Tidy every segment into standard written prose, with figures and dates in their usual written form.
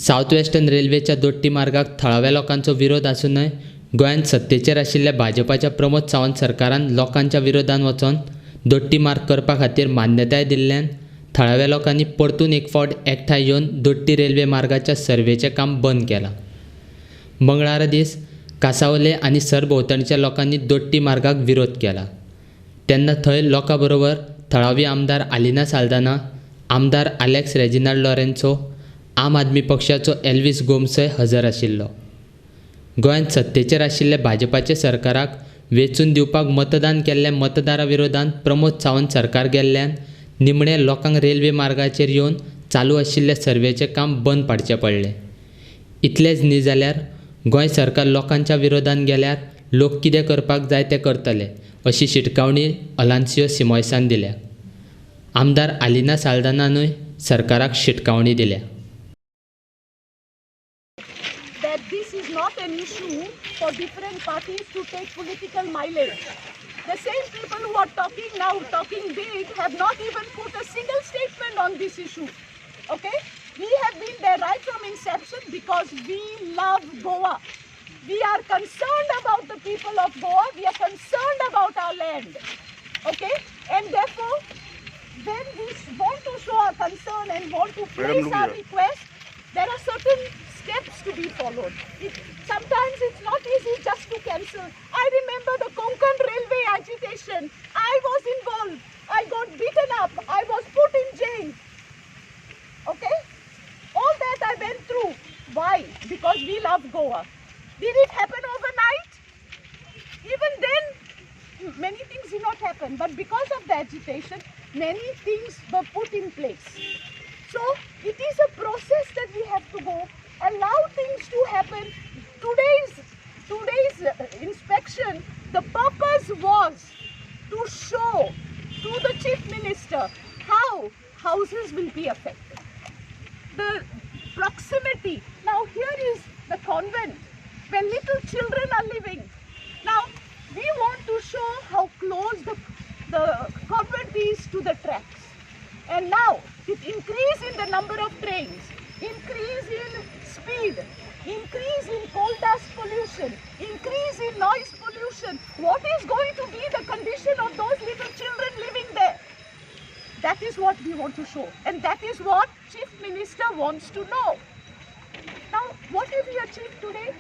South western रेल्वेच्या दोट्टी मार्गाक थळाव्या लोकांचो विरोध आसूनय गोंयांत सत्तेचेर आशिल्ल्या भाजपाच्या प्रमोद सावंत सरकारान लोकांच्या विरोधान वचोन दोट्टी मार्ग करपा खातीर मान्यताय दिल्ल्यान थळाव्या लोकांनी परतून एक फावट एकठांय येवन दोट्टी रेल्वे मार्गाच्या सर्वेचें काम बंद केलां. मंगळारा दीस कांसावले आनी सरभोंवतणच्या लोकांनी दोट्टी मार्गाक विरोध केला. तेन्ना थंय लोकां बरोबर थळावी आमदार आलिना साल्दाना, आमदार आलेक्स रेजिनाल्ड लॉरेन्सो, आम आदमी पक्षाचो एल्विस गोमसय हजर आशिल्लो. गोंयांत सत्तेचेर आशिल्ल्या भाजपाचे सरकाराक वेंचून दिवपाक मतदान केल्ल्या मतदारां विरोधान प्रमोद सावंत सरकार गेल्ल्यान निमणे लोकांक रेल्वे मार्गाचेर येवन चालू आशिल्ल्या सर्वेचें काम बंद पाडचें पडलें. इतलेंच न्ही जाल्यार गोंय सरकार लोकांच्या विरोधान गेल्यार लोक कितें करपाक जाय तें करतले अशी शिटकावणी अलान्सियो सिमोयसान दिल्या. आमदार आलिना साल्दानानूय सरकाराक शिटकावणी दिल्या. That this is not an issue for different parties to take political mileage. The same people who are talking now, talking big, have not even put a single statement on this issue. Okay? We have been there right from inception because we love Goa. We are concerned about the people of Goa. We are concerned about our land. Okay? And therefore, when we want to show our concern and want to place our request, there are certain steps to be followed. Sometimes it's not easy just to cancel. I remember the Konkan railway agitation. I was involved. I got beaten up. I was put in jail. Okay? All that I went through. Why? Because we love Goa. Did it happen overnight? Even then, many things did not happen. But because of the agitation, many things were put in place. So, it is a process that we have to go. Allow things to happen. Today's inspection, the purpose was to show to the Chief Minister how houses will be affected. The proximity. Now here is the convent where little children are living. Now we want to show how close the convent is to the tracks. And now with increase in the number of trains, increase in speed, increase in coal dust pollution, increase in noise pollution, what is going to be the condition of those little children living there? That is what we want to show, and that is what Chief Minister wants to know. Now, what have we achieved today?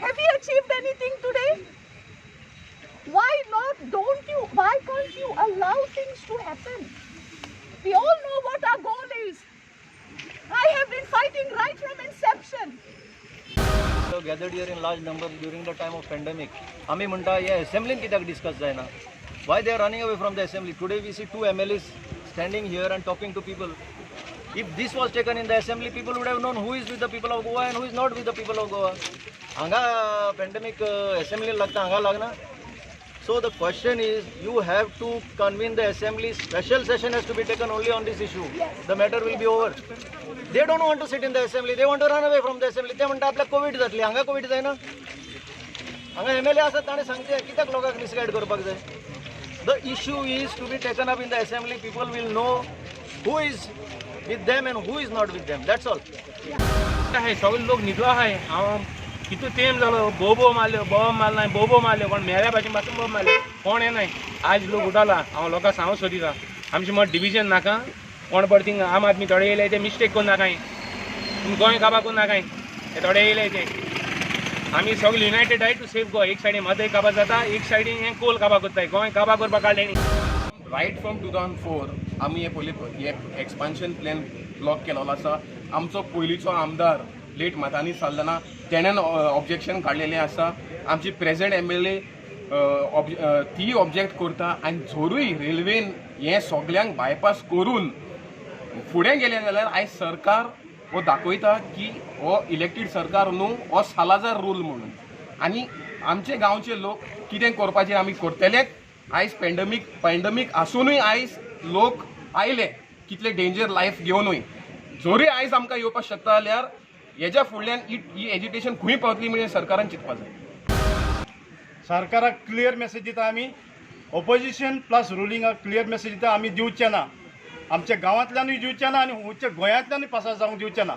Have we achieved anything today? Why not? Why can't you allow things to happen? We all know what our goal is. I have been fighting right from inception. Gathered here in large number during the time of pandemic. आम्ही म्हणता या assembly कित्याक discuss जायना? Why they are running away from the assembly? Today we see two MLAs standing here and talking to people. If this was taken in the assembly, people would have known who is with the people of Goa and who is not with the people of Goa. हांगा pandemic assembly लागता हांगा लागना. So the question is, you have to convene the assembly. Special session has to be taken only on this issue. The matter will be over. They don't want to sit in the assembly. They want to run away from the assembly. ते म्हणटा आपल्याक Covid जातली. हांगा Covid जायना. हांगा MLA आसात ताणे सांगचे कित्याक लोकांक मिसगायड करपाक जाय. The issue is to be taken up in the assembly. People will know who is with them and who is not with them. That's all. आहे सगळे लोक न्हिदलो आहे. हांव कितू तेम जालो बोबो मारल्यो बॉम्ब मारला बोबो मारल्यो पण मेऱ्या भाशेन पासून बॉम्ब मारले कोण येनाय. आज लोक उठला हांव लोकांक सांगूंक सोदिता आमचे मत डिविजन नाका. कोण पड थिंग आम आदमी थोडे येयले ते मिस्टेक करून नाकाय. तुमी गोंय काबार करून नाकाय. ते थोडे येयले ते आमी सगळे युनायटेड आहाय टू सेव गोवा. एक सायडीन मदय काबार जाता एक सायडीन हे कोल काबार करताय. गोंय काबार करपाक काडले न्ही. रायट फ्रॉम 2004 आमी हे एक्सपान्शन प्लॅन ब्लॉक केलेलो आसा. आमचो पयलींचो आमदार लेट मातानी साल्दाना तेणेन ऑब्जेक्शन काडलेलें आसा. आमची प्रेझेंट MLA ती ऑब्जेक्ट करता आनी जोरूय रेल्वेन हें सगल्यांक बायपास करून फुडें गेलें जाल्यार आयज सरकार हो दाखयता की हो इलेक्टेड सरकार न्हू हो सालाजार रूल म्हणून. आनी आमचे गांवचे लोक कितें करपाचें आमी करतलेच. आयज पॅन्डमीक आसुनूय आयज लोक आयले कितले डेंजर लायफ घेवनूय. जोरी आयज आमकां येवपाक शकता जाल्यार हेच्या फुडल्यान ही एज्युटेशन खंय पावतली म्हणजे सरकारान चिंतपाक जाय. सरकाराक क्लियर मेसेज दिता आमी. ऑपोजिशन प्लस रुलिंगाक क्लियर मेसेज दिता आमी दिवचे ना. आमच्या गांवांतल्यानूय दिवचे ना आनी गोंयांतल्यानूय पास जावंक दिवचे ना.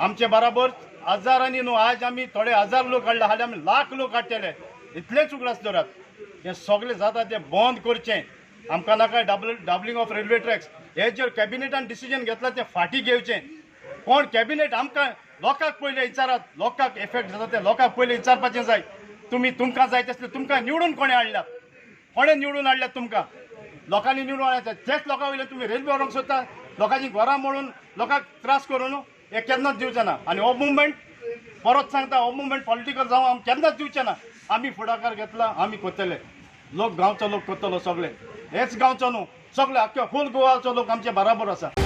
आमचे बराबर हजारांनी न्हू आज आमी थोडे हजार लोक काडले हाली आमी लाख लोक काडटले इतलेच उगडास दवरात हे सगळे जाता ते बंद करचें आमकां नाका डबलिंग ऑफ रेल्वे ट्रॅक्स हे जर कॅबिनेटान डिसिजन घेतला ते फाटी घेवचें कोण कॅबिनेट आमकां लोकांक पयले विचारात लोकांक इफेक्ट जाता ते लोकांक पयले विचारपाचें जाय तुमकां जाय तसलें तुमकां निवडून कोणे हाडल्यात कोणे निवडून हाडल्यात तुमकां लोकांनी निवडून हाडल्यात तेच लोकां वयले तुमी रेल्वे व्हरोंक सोदता लोकांची घरां मोडून लोकांक त्रास करून हे केन्नाच दिवचें ना आनी हो मुवमेंट परत सांगता हो मुवमेंट पॉलिटिकल जावं आमी केन्नाच दिवचें ना आमी फुडाकार घेतला आमी करतले लोक गांवचो लोक करतलो सगळे हेच गांवचो न्हू सगळे अख्ख्या फूल गोवाचो लोक आमचे बराबर आसा